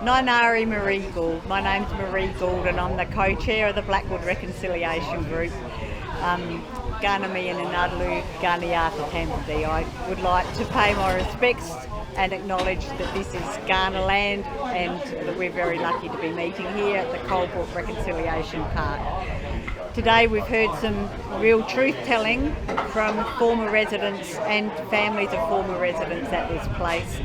Nainari Marie Gould. My name's Marie Gould and I'm the co-chair of the Blackwood Reconciliation Group. Ganami and Anadalu Yankunytjatjara Tambadi. I would like to pay my respects and acknowledge that this is Kaurna land and that we're very lucky to be meeting here at the Colebrook Reconciliation Park. Today we've heard some real truth-telling from former residents and families of former residents at this place.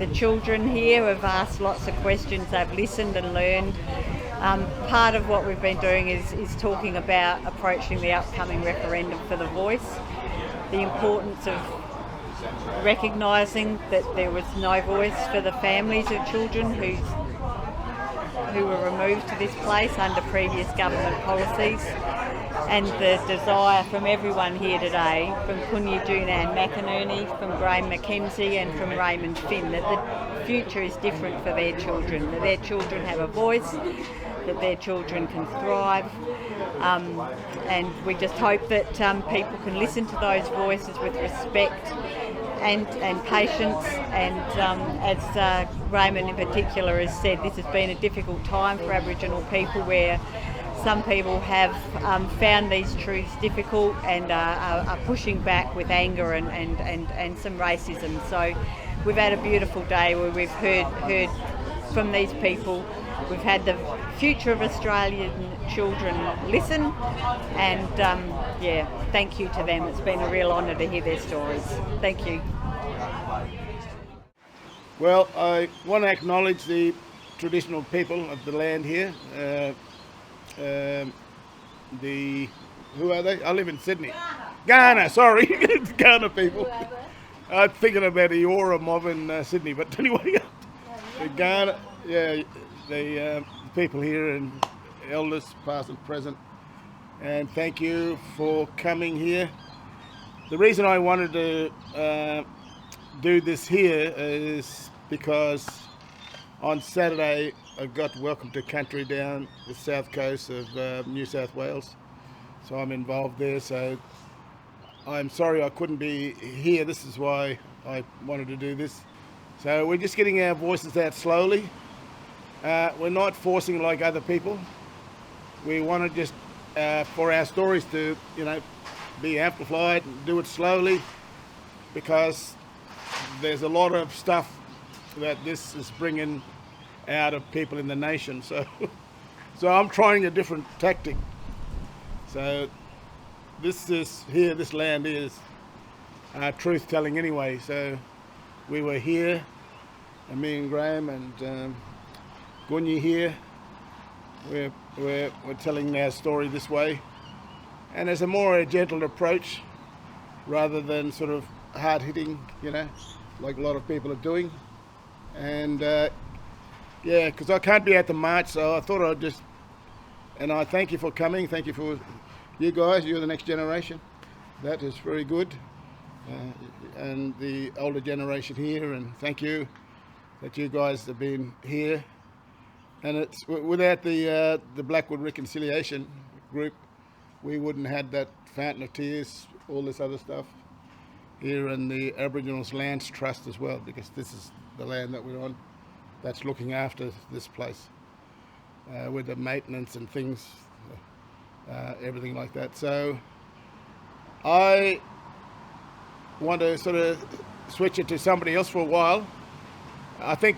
The children here have asked lots of questions, they've listened and learned. Part of what we've been doing is talking about approaching the upcoming referendum for the voice, the importance of recognising that there was no voice for the families of children who were removed to this place under previous government policies, and the desire from everyone here today, from Kunyi June-Anne McInerney, from McKenzie and from Raymond Finn, that the future is different for their children, that their children have a voice, that their children can thrive, and we just hope that people can listen to those voices with respect and patience, and as Raymond in particular has said, this has been a difficult time for Aboriginal people where some people have found these truths difficult and are pushing back with anger and some racism. So we've had a beautiful day where we've heard from these people. We've had the future of Australian children listen, and thank you to them. It's been a real honour to hear their stories. Thank you. Well, I want to acknowledge the traditional people of the land here. Who are they? I live in Sydney. Ghana, sorry. It's Ghana people. I'm thinking about the Eora mob in Sydney, but anyway, the Ghana, the people here and elders, past and present, and thank you for coming here. The reason I wanted to do this here is because on Saturday I got welcome to country down the south coast of New South Wales, so I'm involved there. So I'm sorry I couldn't be here. This is why I wanted to do this. So we're just getting our voices out slowly. We're not forcing like other people. We want to just for our stories to, be amplified and do it slowly, because there's a lot of stuff that this is bringing out of people in the nation. So I'm trying a different tactic. So this land is truth telling anyway. So we were here, and me and Graham and Kunyi here, we're telling our story this way, and there's a gentle approach rather than sort of hard hitting, like a lot of people are doing. And because I can't be at the march, so I thought I'd just, and I thank you for coming. Thank you for you guys. You're the next generation. That is very good, and the older generation here. And thank you that you guys have been here. And it's without the Blackwood Reconciliation Group, we wouldn't have that Fountain of Tears, all this other stuff here, and the Aboriginals Lands Trust as well, because this is the land that we're on that's looking after this place with the maintenance and things, everything like that. So I want to sort of switch it to somebody else for a while. I think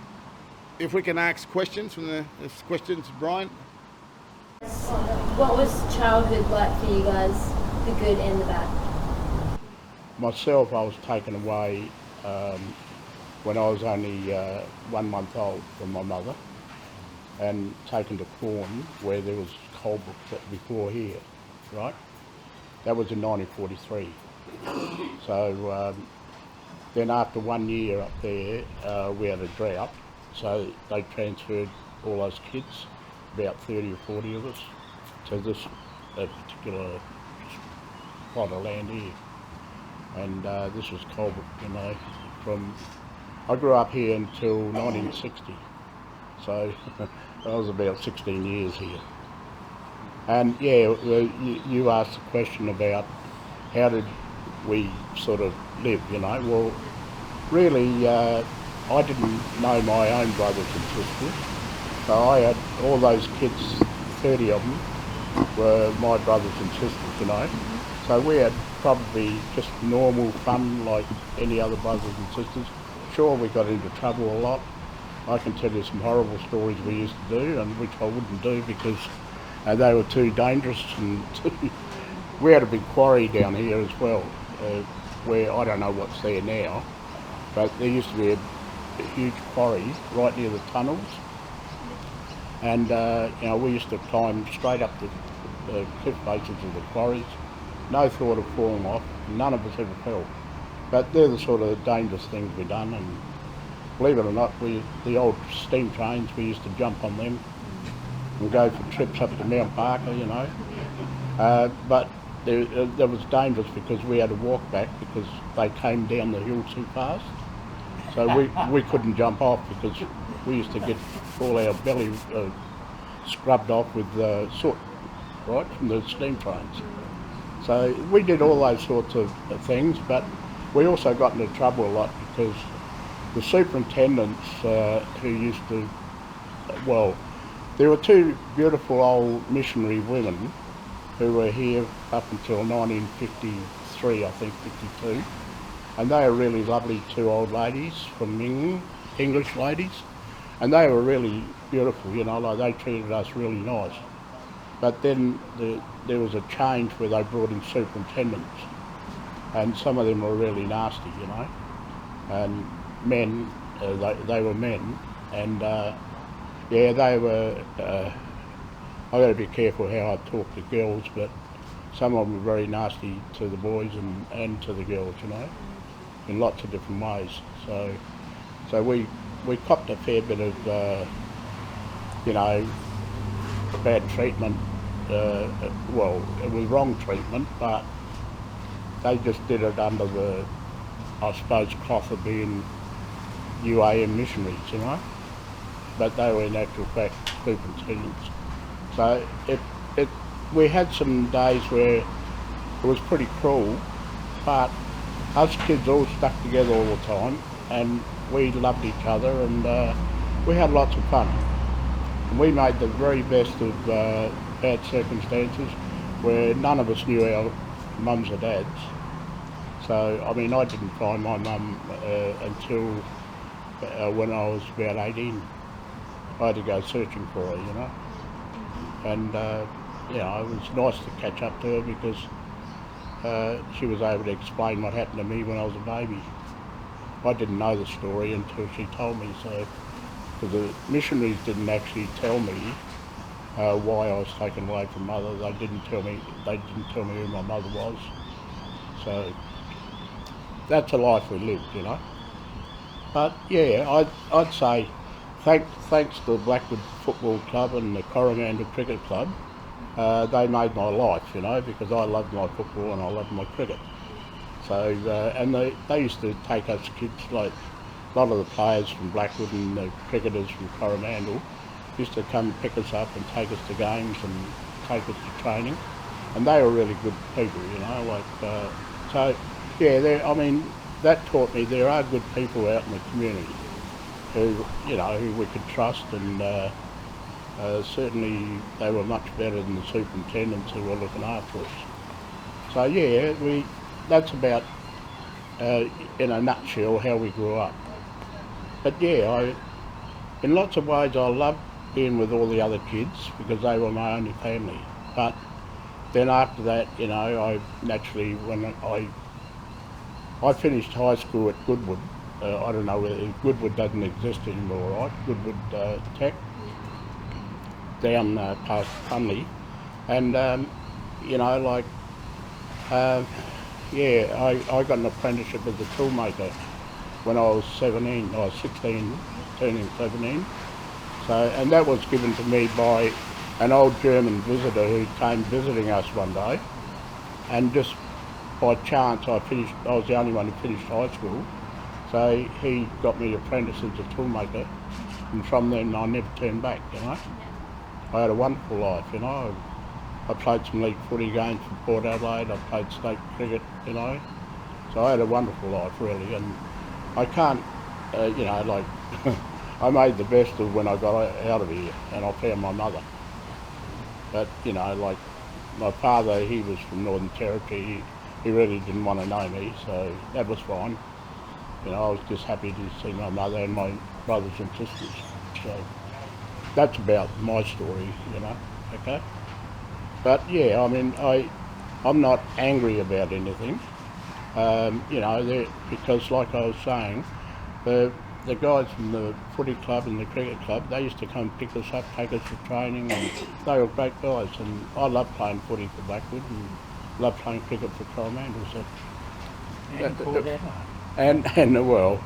if we can ask questions from the questions, Brian. What was childhood like for you guys, the good and the bad? Myself, I was taken away when I was only 1 month old from my mother, and taken to Corn, where there was Colebrook before here, right? That was in 1943. So then after 1 year up there, we had a drought, so they transferred all those kids, about 30 or 40 of us, to this particular plot of land here. And this was Colebrook, I grew up here until 1960, so I was about 16 years here. And yeah, you asked the question about how did we sort of live, Well, really, I didn't know my own brothers and sisters. So I had all those kids, 30 of them, were my brothers and sisters, you know. So we had probably just normal fun like any other brothers and sisters. Sure, we got into trouble a lot. I can tell you some horrible stories we used to do, and which I wouldn't do because they were too dangerous. And we had a big quarry down here as well, where I don't know what's there now, but there used to be a huge quarry right near the tunnels, and you know, we used to climb straight up the cliff faces of the quarries. No thought of falling off. None of us ever fell. But they're the sort of dangerous things we've done, and believe it or not, the old steam trains, we used to jump on them and go for trips up to Mount Barker, you know. But that was dangerous because we had to walk back because they came down the hill too fast. So we couldn't jump off because we used to get all our belly scrubbed off with soot, right, from the steam trains. So we did all those sorts of things, but we also got into trouble a lot because the superintendents who used to, well, there were two beautiful old missionary women who were here up until 1953, I think, 52. And they were really lovely, two old ladies from England, English ladies. And they were really beautiful, you know, like they treated us really nice. But then there was a change where they brought in superintendents. And some of them were really nasty, you know. And men, they were men. And yeah, they were, I've got to be careful how I talk to girls, but some of them were very nasty to the boys and to the girls, you know, in lots of different ways. So we copped a fair bit of, you know, bad treatment. Well, it was wrong treatment, but they just did it under the, I suppose, cloth of being UAM missionaries, you know. But they were in actual fact superintendents. So we had some days where it was pretty cruel, but us kids all stuck together all the time, and we loved each other, and we had lots of fun. And we made the very best of bad circumstances where none of us knew our mums or dads. So, I mean, I didn't find my mum until when I was about 18. I had to go searching for her, you know. And, you know, it was nice to catch up to her because she was able to explain what happened to me when I was a baby. I didn't know the story until she told me, so, because the missionaries didn't actually tell me why I was taken away from mother. They didn't tell me who my mother was. So that's a life we lived, you know. But yeah, I'd say thanks to the Blackwood Football Club and the Coromandel Cricket Club, they made my life, you know, because I loved my football and I loved my cricket. So, and they used to take us kids, like a lot of the players from Blackwood and the cricketers from Coromandel used to come pick us up and take us to games and take us to training. And they were really good people, you know, like, so yeah, I mean, that taught me there are good people out in the community who, you know, who we could trust, and certainly they were much better than the superintendents who were looking after us. So yeah, that's about, in a nutshell, how we grew up. But yeah, in lots of ways I loved being with all the other kids because they were my only family. But then after that, you know, I naturally, when I finished high school at Goodwood, I don't know whether Goodwood doesn't exist anymore, right? Goodwood Tech, down past Kunyi, and you know, like, yeah, I got an apprenticeship as a toolmaker when I was 17. I was 16, turning 17. So, and that was given to me by an old German visitor who came visiting us one day, and just by chance I was the only one who finished high school, so he got me apprentice as a toolmaker, and from then I never turned back, you know. I had a wonderful life, you know. I played some league footy games for Port Adelaide, I played state cricket, you know. So I had a wonderful life really, and I can't, you know, like, I made the best of when I got out of here and I found my mother. But, you know, like my father, he was from Northern Territory. He really didn't want to know me, so that was fine. You know, I was just happy to see my mother and my brothers and sisters. So that's about my story, you know, okay? But yeah, I mean, I'm not angry about anything, you know, because like I was saying, the guys from the footy club and the cricket club, they used to come pick us up, take us for training, and they were great guys. And I loved playing footy for Blackwood and loved playing cricket for Coromandel. So and well,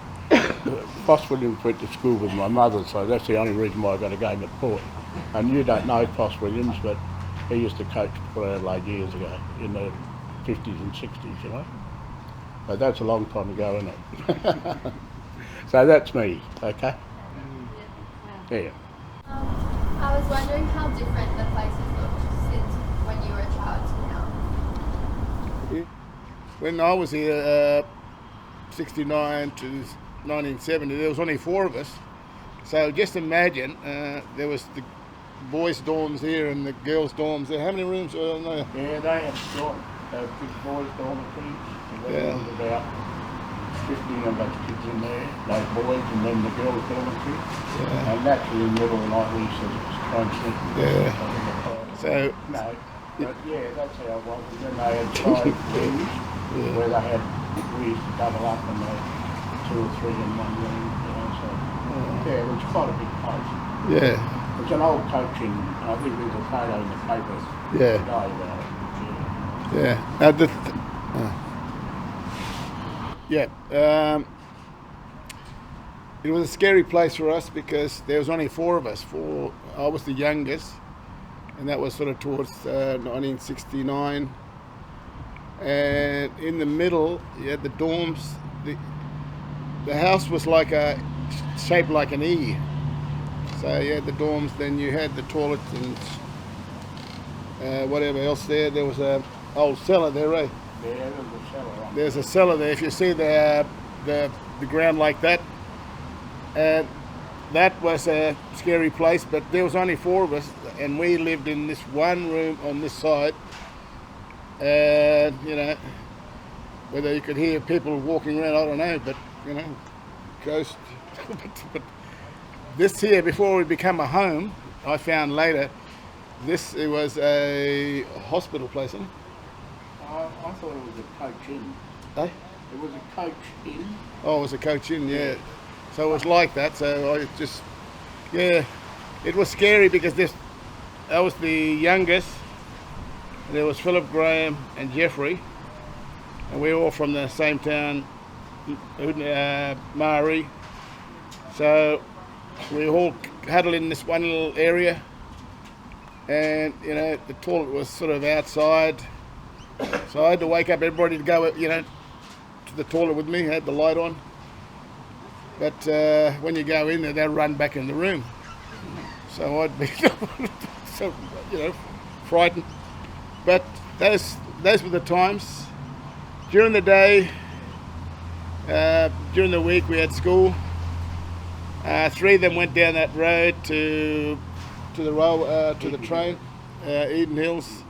Foss Williams went to school with my mother, so that's the only reason why I got a game at Port. And you don't know Foss Williams, but he used to coach Port Adelaide years ago in the 50s and 60s, you know. But that's a long time ago, isn't it? So that's me, okay? Yeah. I was wondering how different the places look since when you were a child to now. When I was here, 69 to 1970, there was only 4 of us. So just imagine, there was the boys' dorms here and the girls' dorms there. How many rooms? I don't know. Yeah, they had got big boys' dormitories. There was about 15 of us kids in there, those boys, and then the girls' dormitory. Yeah. And naturally, in the middle of the night, we used to try and sleep. Yeah. So. No. But yeah, that's how it was. And then they had 5 rooms where they had, we used to double up and they had 2 or 3 in one room, you know, so yeah, it was quite a big place. Yeah. It's an old coaching, I think there's a photo in the paper today about it. Yeah. It was a scary place for us because there was only 4 of us. I was the youngest, and that was sort of towards 1969. And in the middle, you had the dorms. The house was shaped like an E. So you had the dorms, then you had the toilets and whatever else there. There was a old cellar there, right? Yeah, there was a cellar. Right? There's a cellar there. If you see the ground like that, and that was a scary place. But there was only 4 of us, and we lived in this one room on this side. And you know, whether you could hear people walking around, I don't know. But you know, ghost. But this here, before it became a home, I found later, it was a hospital place, isn't it? I thought it was a coach inn. Eh? It was a coach inn. Oh, it was a coach inn, yeah. So it was like that. So I just, yeah, it was scary because I was the youngest. There was Philip, Graham, and Jeffrey, and we were all from the same town, Maori. So we all huddled in this one little area, and you know the toilet was sort of outside, so I had to wake up everybody to go, you know, to the toilet with me. Had the light on, but when you go in there, they'll run back in the room. So I'd be so, you know, frightened. But those were the times. During the day, during the week, we had school. 3 of them went down that road to the train, Eden Hills,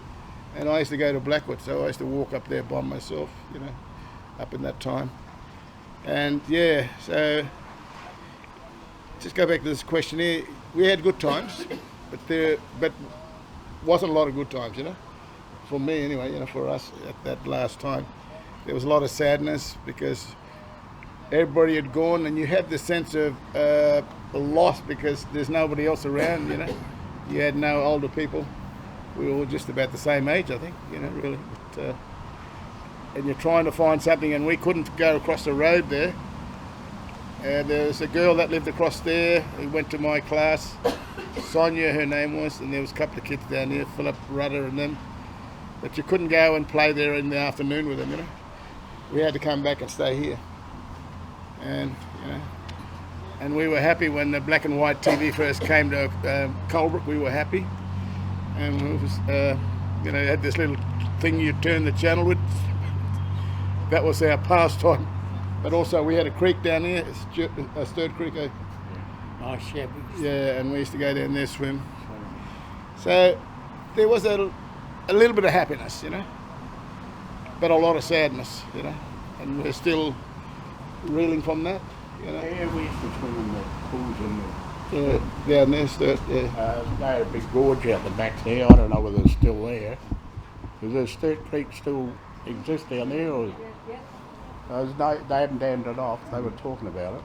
and I used to go to Blackwood, so I used to walk up there by myself, you know, up in that time. And yeah, so just go back to this question here. We had good times, but wasn't a lot of good times, you know. For me anyway, you know, for us at that last time, there was a lot of sadness because everybody had gone, and you have the sense of loss because there's nobody else around, you know. You had no older people. We were all just about the same age, I think, you know, really. But, and you're trying to find something, and we couldn't go across the road there. And there was a girl that lived across there who went to my class, Sonia, her name was, and there was a couple of kids down there, Philip, Rudder, and them. But you couldn't go and play there in the afternoon with them, you know. We had to come back and stay here. And, you know, and we were happy when the black and white TV first came to Colebrook. We were happy. And we was, you know, had this little thing you turn the channel with. That was our pastime. But also we had a creek down here, a Sturt Creek, Nice, yeah. Yeah, and we used to go down there swim. So there was a little bit of happiness, you know, but a lot of sadness, you know, and we're still reeling from that, you know. Yeah, we used to swim in the pools in the... Down there, Stuart, yeah. They had a big gorge out the back there. I don't know whether it's still there. Does the Sturt Creek still exist down there? Or they haven't dammed it off. They were talking about it.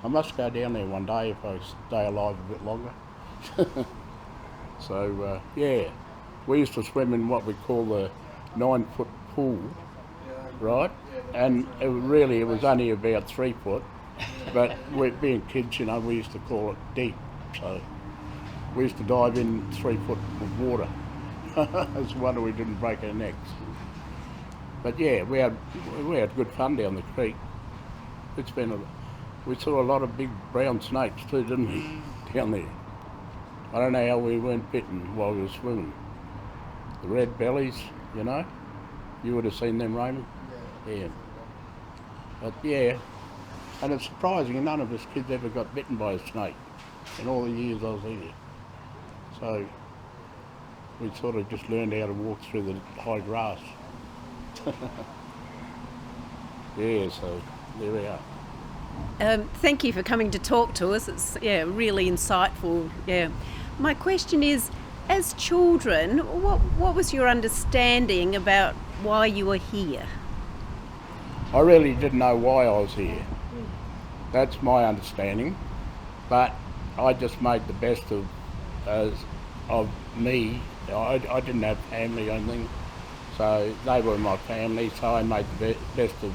I must go down there one day if I stay alive a bit longer. So, yeah, we used to swim in what we call the 9-foot pool, right? And it was only about 3 foot. But being kids, you know, we used to call it deep. So we used to dive in 3 foot of water. It's a wonder we didn't break our necks. But yeah, we had good fun down the creek. We saw a lot of big brown snakes too, didn't we, down there? I don't know how we weren't bitten while we were swimming. The red bellies, you know, you would have seen them, Raymond. Yeah. But yeah. And it's surprising, none of us kids ever got bitten by a snake in all the years I was here. So we sort of just learned how to walk through the high grass. Yeah, so there we are. Thank you for coming to talk to us. It's really insightful. Yeah. My question is, as children, what was your understanding about why you were here? I really didn't know why I was here. That's my understanding, but I just made the best of me. I didn't have family or anything, so they were my family. So I made the best of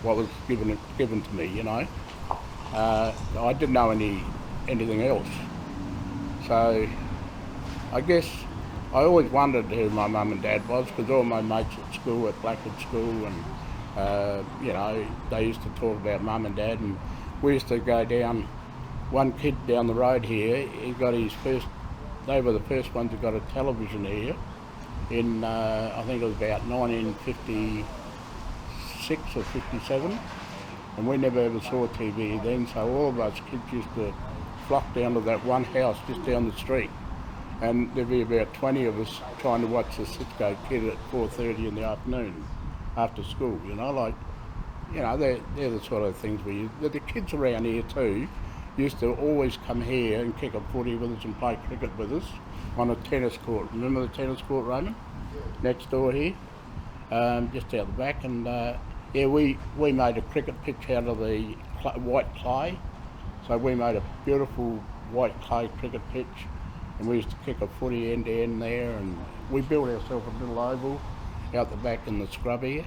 what was given to me. You know, I didn't know anything else. So I guess I always wondered who my mum and dad was, because all my mates at school, at Blackwood School, and you know, they used to talk about mum and dad, and we used to go down. One kid down the road here, he got his first. They were the first ones who got a television here in I think it was about 1956 or 57, and we never ever saw TV then. So all of us kids used to flock down to that one house just down the street, and there'd be about 20 of us trying to watch the Cisco Kid at 4:30 in the afternoon after school. You know, like, you know, they're the sort of things the kids around here too used to always come here and kick a footy with us and play cricket with us on a tennis court. Remember the tennis court, Raymond? Next door here, just out the back. And yeah, we made a cricket pitch out of the white clay. So we made a beautiful white clay cricket pitch, and we used to kick a footy end to end there, and we built ourselves a little oval out the back in the scrub here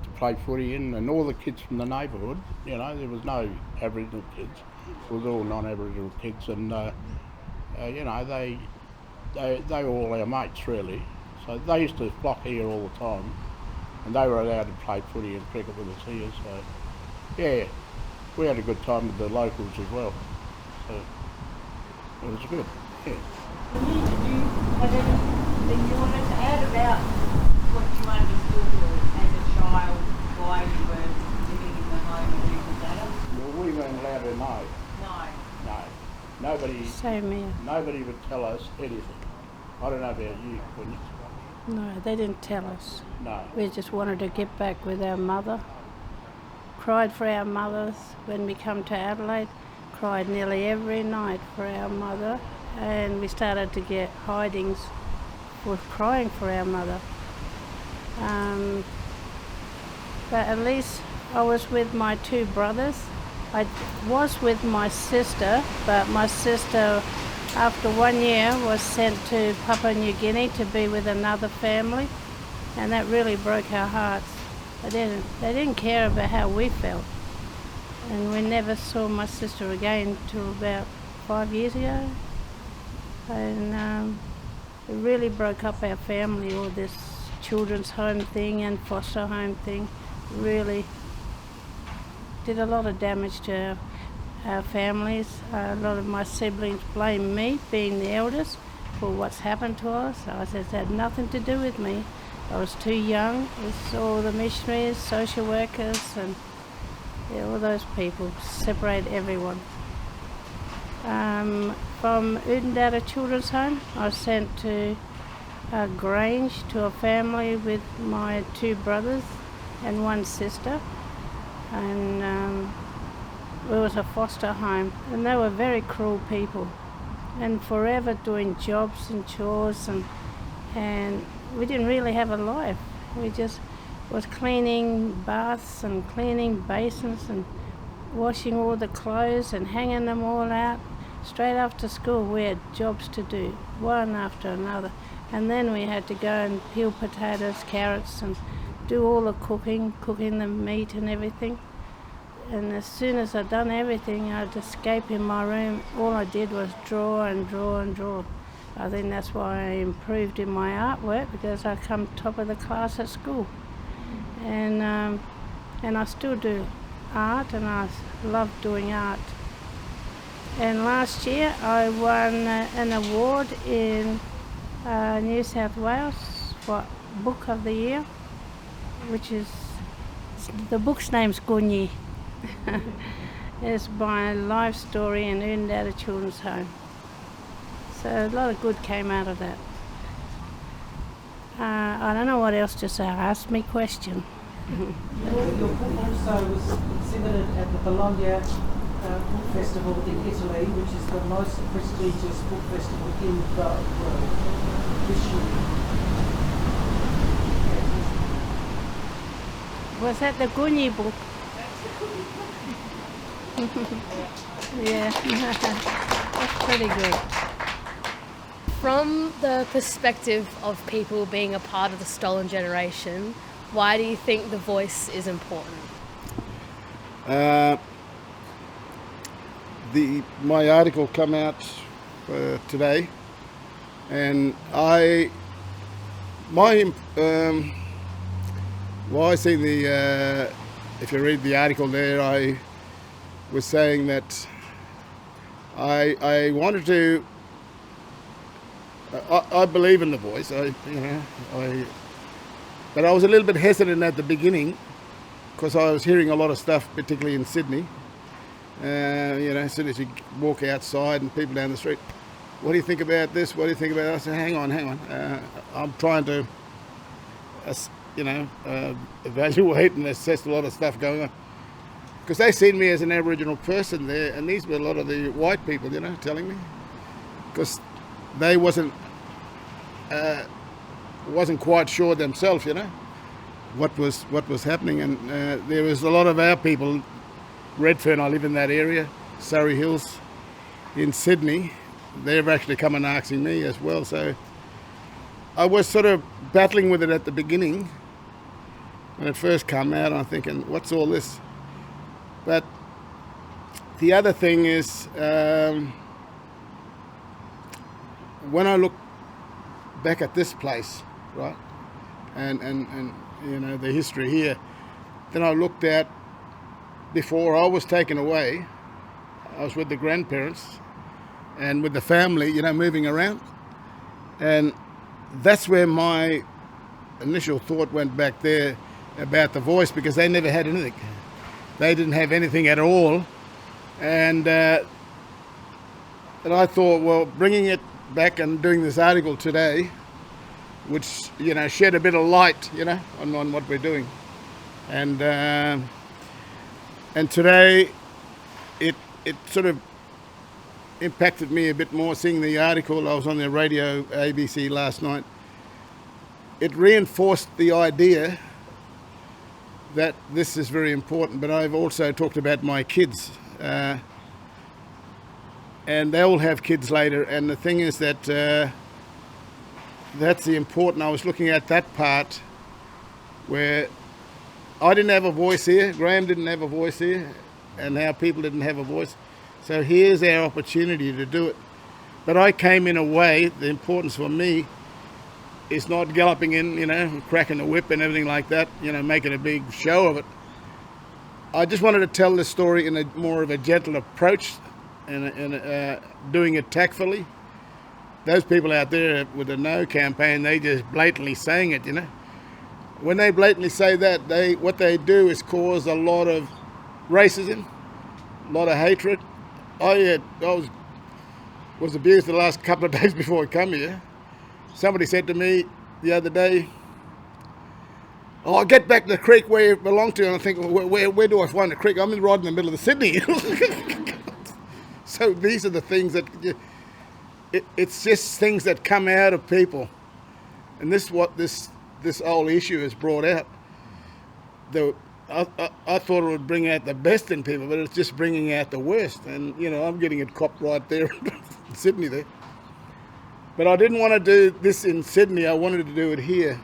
to play footy in, and all the kids from the neighbourhood, you know, there was no Aboriginal kids, it was all non-Aboriginal kids, and you know, they were all our mates really. So they used to flock here all the time, and they were allowed to play footy and cricket with us here. So yeah, we had a good time with the locals as well. So it was good. Yeah. Did you have anything you wanted to add about what you understood as a child, why you were living in the home of Oodnadatta? Well, we weren't allowed to know. No. No. Nobody. Same here. Nobody would tell us anything. I don't know about you, Kunyi. No, they didn't tell us. No. We just wanted to get back with our mother. Cried for our mothers when we come to Adelaide. Cried nearly every night for our mother, and we started to get hidings with crying for our mother. But at least I was with my 2 brothers. I was with my sister, but my sister, after 1 year, was sent to Papua New Guinea to be with another family, and that really broke our hearts. They didn't care about how we felt, and we never saw my sister again till about 5 years ago, and it really broke up our family. All this children's home thing and foster home thing really did a lot of damage to our families. A lot of my siblings blame me, being the eldest, for what's happened to us. I said it had nothing to do with me. I was too young. It's all the missionaries, social workers, and all those people separate everyone. From Oodnadatta Children's Home, I was sent to Grange to a family with my 2 brothers and 1 sister, and it was a foster home, and they were very cruel people and forever doing jobs and chores, and we didn't really have a life. We just was cleaning baths and cleaning basins and washing all the clothes and hanging them all out. Straight after school we had jobs to do, one after another, and then we had to go and peel potatoes, carrots, and do all the cooking the meat and everything. And as soon as I'd done everything, I'd escape in my room. All I did was draw and draw and draw. I think that's why I improved in my artwork, because I come top of the class at school. And I still do art, and I love doing art. And last year I won an award in New South Wales for Book of the Year, which is, the book's name's Kunyi. It's my life story in Oodnadatta Children's Home. So a lot of good came out of that. I don't know what else to say. Ask me question. Your book also was exhibited at the Bologna Book Festival in Italy, which is the most prestigious book festival in the world this year. Was that the Kunyi book? Yeah, that's pretty good. From the perspective of people being a part of the stolen generation, why do you think the voice is important? My article come out today, and I see the if you read the article there, I was saying that I wanted to. I believe in the voice. But I was a little bit hesitant at the beginning because I was hearing a lot of stuff, particularly in Sydney. As soon as you walk outside and people down the street, what do you think about this? What do you think about that? I said, hang on. I'm trying to, evaluate and assess a lot of stuff going on. Because they seen me as an Aboriginal person there, and these were a lot of the white people, telling me. Because they wasn't quite sure themselves, what was happening. And there was a lot of our people, Redfern, I live in that area, Surrey Hills, in Sydney. They've actually come and asking me as well. So I was sort of battling with it at the beginning when it first came out. I'm thinking, what's all this? But the other thing is, when I look back at this place, right, and the history here, then I looked at before I was taken away. I was with the grandparents and with the family, moving around, and that's where my initial thought went back there about the voice, because they never had anything. They didn't have anything at all, and I thought, well, bringing it back and doing this article today, which shed a bit of light, on what we're doing, and today it sort of impacted me a bit more seeing the article. I was on the radio, ABC, last night. It reinforced the idea that this is very important, but I've also talked about my kids, and they all have kids later, and the thing is that that's the important. I was looking at that part where I didn't have a voice here, Graham didn't have a voice here, and our people didn't have a voice. So here's our opportunity to do it. But I came in a way, the importance for me is not galloping in, cracking the whip and everything like that, making a big show of it. I just wanted to tell the story in a more of a gentle approach and doing it tactfully. Those people out there with the No campaign, they just blatantly saying it, When they blatantly say that, what they do is cause a lot of racism, a lot of hatred. I was was abused the last couple of days before I come here. Somebody said to me the other day, "Oh, I'll get back to the creek where you belong to." And I think, well, where do I find the creek? I'm right in the middle of the Sydney. So these are the things that, it's just things that come out of people. And this is what this whole issue has brought out. I thought it would bring out the best in people, but it's just bringing out the worst. And, I'm getting it copped right there in Sydney there. But I didn't want to do this in Sydney. I wanted to do it here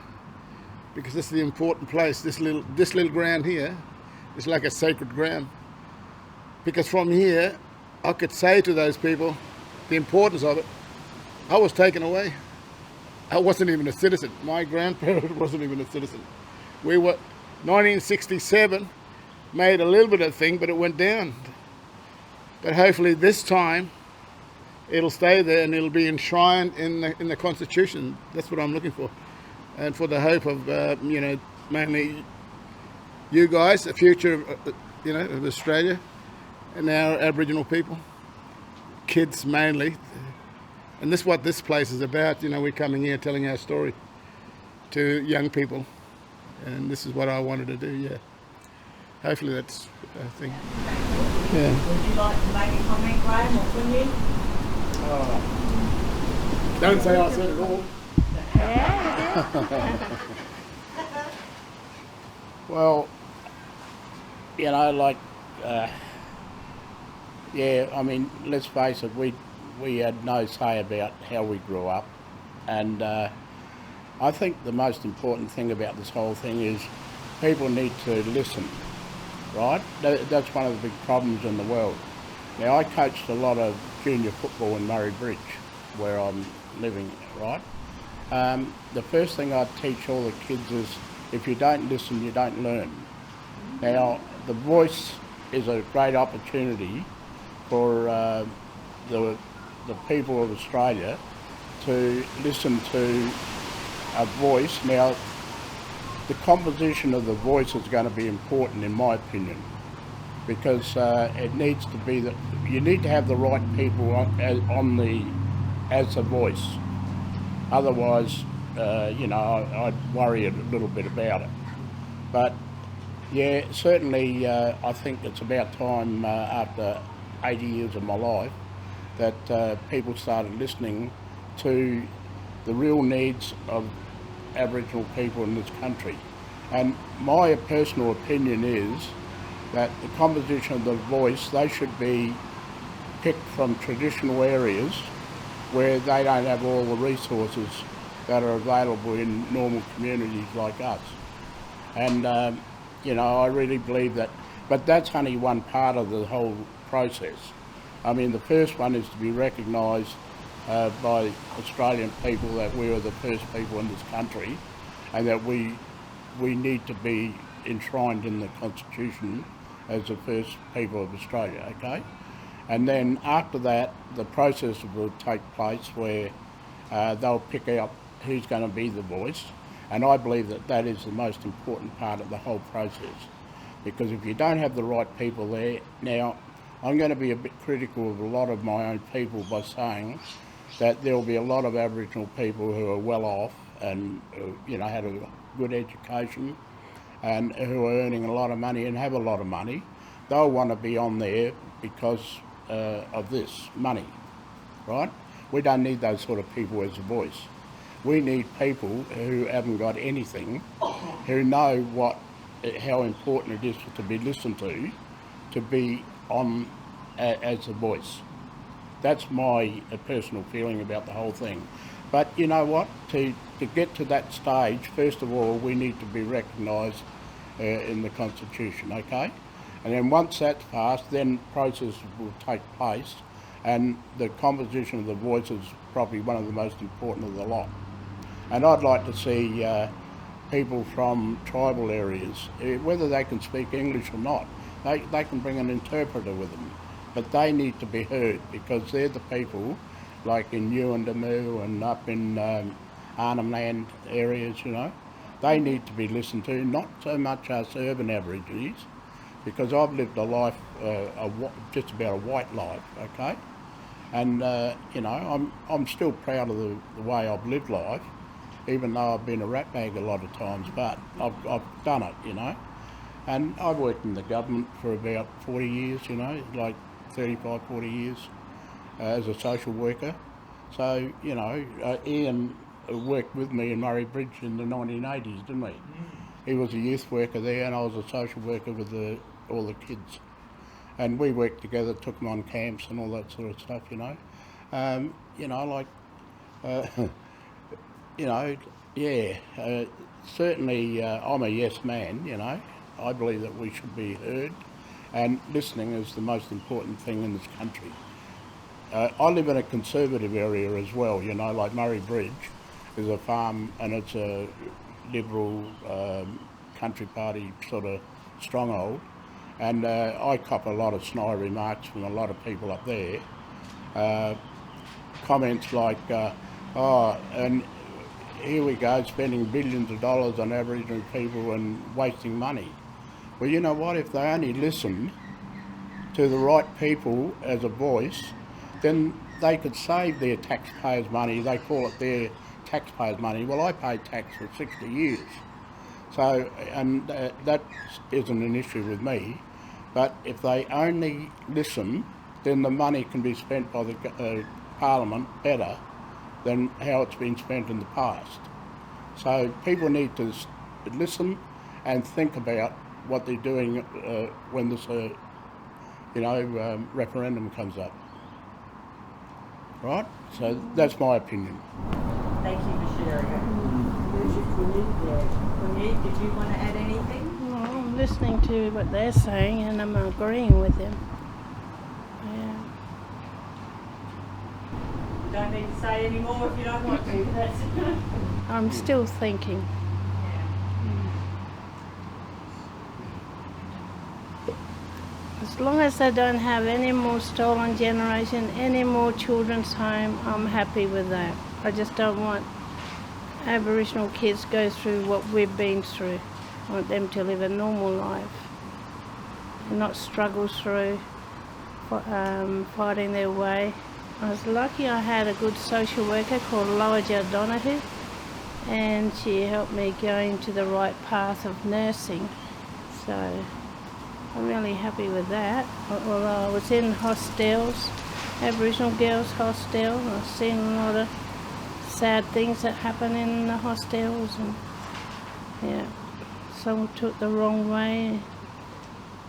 because this is the important place. This little ground here is like a sacred ground. Because from here, I could say to those people the importance of it. I was taken away. I wasn't even a citizen. My grandparent wasn't even a citizen. We were, 1967, made a little bit of thing, but it went down. But hopefully this time, it'll stay there and it'll be enshrined in the Constitution. That's what I'm looking for. And for the hope of, mainly you guys, the future of Australia and our Aboriginal people, kids mainly. And this is what this place is about. We're coming here telling our story to young people. And this is what I wanted to do, yeah. Hopefully that's a thing. Yeah. Would you like to make a comment, Graham, or Kunyi? Don't say I said it all. Well, let's face it, we had no say about how we grew up. And I think the most important thing about this whole thing is people need to listen, right? That's one of the big problems in the world. Now, I coached a lot of junior football in Murray Bridge, where I'm living, right? The first thing I teach all the kids is, if you don't listen, you don't learn. Now, the voice is a great opportunity for the people of Australia to listen to a voice. Now, the composition of the voice is going to be important, in my opinion, because it needs to be that you need to have the right people as the voice. Otherwise, I'd worry a little bit about it. But yeah, certainly, I think it's about time after 80 years of my life that people started listening to the real needs of Aboriginal people in this country. And my personal opinion is that the composition of the voice, they should be picked from traditional areas where they don't have all the resources that are available in normal communities like us. And, I really believe that, but that's only one part of the whole process. I mean, the first one is to be recognised by Australian people that we are the first people in this country, and that we need to be enshrined in the Constitution as the first people of Australia, okay? And then after that, the process will take place where they'll pick out who's going to be the voice, and I believe that that is the most important part of the whole process, because if you don't have the right people there, now I'm going to be a bit critical of a lot of my own people by saying that there will be a lot of Aboriginal people who are well off and had a good education and who are earning a lot of money and have a lot of money. They'll want to be on there because of this money, right? We don't need those sort of people as a voice. We need people who haven't got anything, who know how important it is to be listened to be on as a voice. That's my personal feeling about the whole thing. But you know what? To get to that stage, first of all, we need to be recognised in the Constitution, okay? And then once that's passed, then process will take place, and the composition of the voice is probably one of the most important of the lot. And I'd like to see people from tribal areas, whether they can speak English or not, they can bring an interpreter with them, but they need to be heard, because they're the people, like in Yuendamu and up in Arnhem Land areas, they need to be listened to, not so much us urban Aborigines, because I've lived a life, just about a white life, okay? And you know, I'm still proud of the way I've lived life, even though I've been a ratbag a lot of times, but I've done it, you know. And I've worked in the government for about 40 years, you know, like 35, 40 years as a social worker. So, you know, Ian worked with me in Murray Bridge in the 1980s, didn't he? He was a youth worker there and I was a social worker with all the kids. And we worked together, took them on camps and all that sort of stuff, you know. You know, like, you know, yeah, certainly I'm a yes man, you know. I believe that we should be heard, and listening is the most important thing in this country. I live in a conservative area as well, you know, like Murray Bridge is a farm and it's a Liberal country party sort of stronghold, and I cop a lot of snide remarks from a lot of people up there. Comments like, oh, and here we go, spending billions of dollars on Aboriginal people and wasting money. Well, you know what, if they only listen to the right people as a voice, then they could save their taxpayers' money. They call it their taxpayers' money. Well, I paid tax for 60 years. So, and that isn't an issue with me. But if they only listen, then the money can be spent by the Parliament better than how it's been spent in the past. So people need to listen and think about what they're doing when this, you know, referendum comes up. Right? So that's my opinion. Thank you for sharing it. Kunyi, did you want to add anything? Well, I'm listening to what they're saying and I'm agreeing with them. Yeah. You don't need to say any more if you don't want to. That's I'm still thinking. As long as they don't have any more stolen generation, any more children's home, I'm happy with that. I just don't want Aboriginal kids go through what we've been through. I want them to live a normal life and not struggle through fighting their way. I was lucky I had a good social worker called Loja Donahue, and she helped me go into the right path of nursing. So I'm really happy with that. Although I was in hostels, Aboriginal girls' hostel, I've seen a lot of sad things that happen in the hostels, and yeah, someone took the wrong way.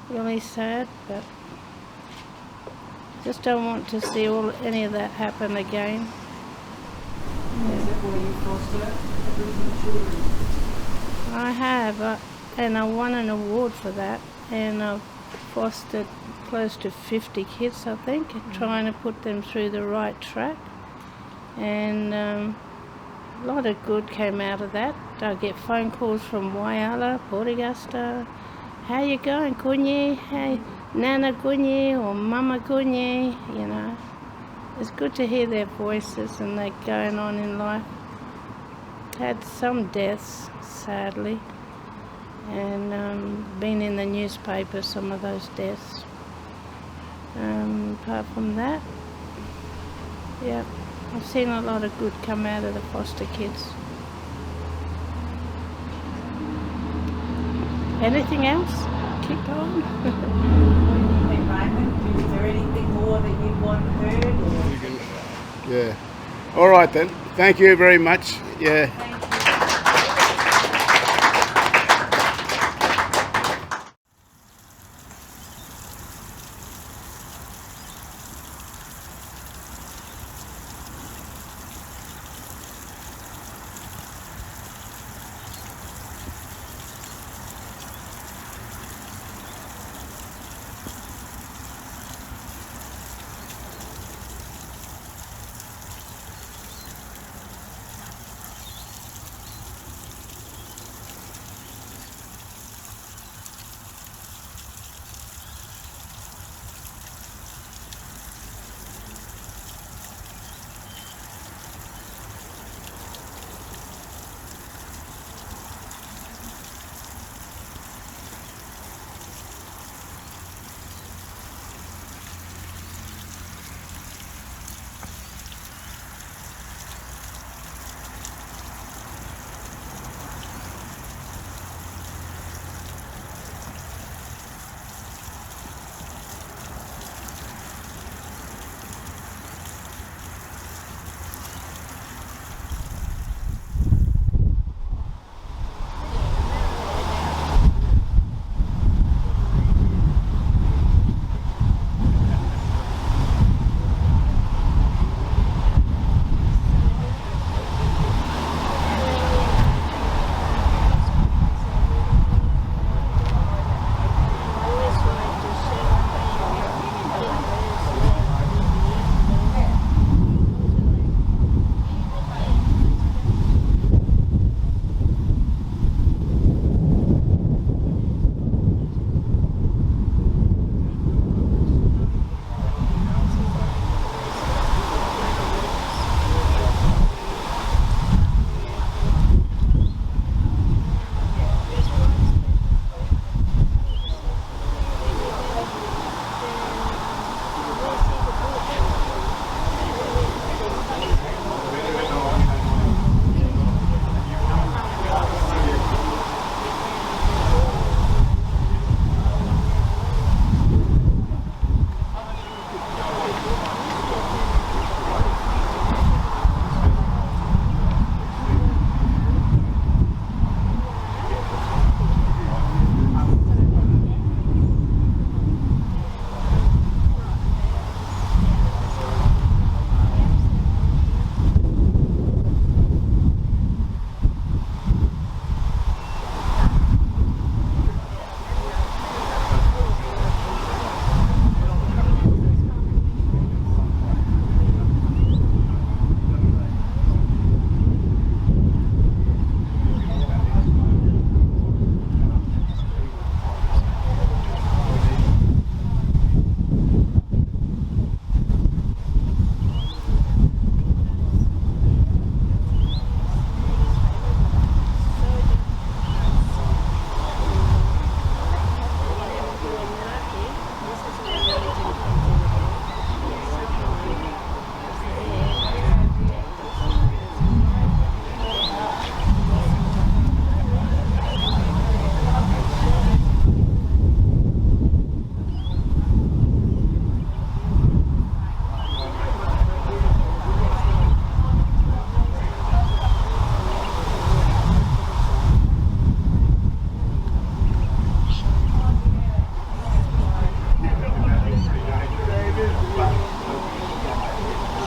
Really sad, but just don't want to see any of that happen again. Is that why you foster Aboriginal children? I have, and I won an award for that, and I've fostered close to 50 kids, I think, trying to put them through the right track, and a lot of good came out of that. I get phone calls from Whyalla, Port Augusta, how you going, Kunyi? Hey, Nana Kunyi or Mama Kunyi, you know. It's good to hear their voices and they're going on in life. Had some deaths, sadly, and been in the newspaper, some of those deaths. Apart from that, yeah, I've seen a lot of good come out of the foster kids. Anything else? Keep going. Hey, Raymond, is there anything more that you'd want heard? Or? Yeah. All right then. Thank you very much. Yeah.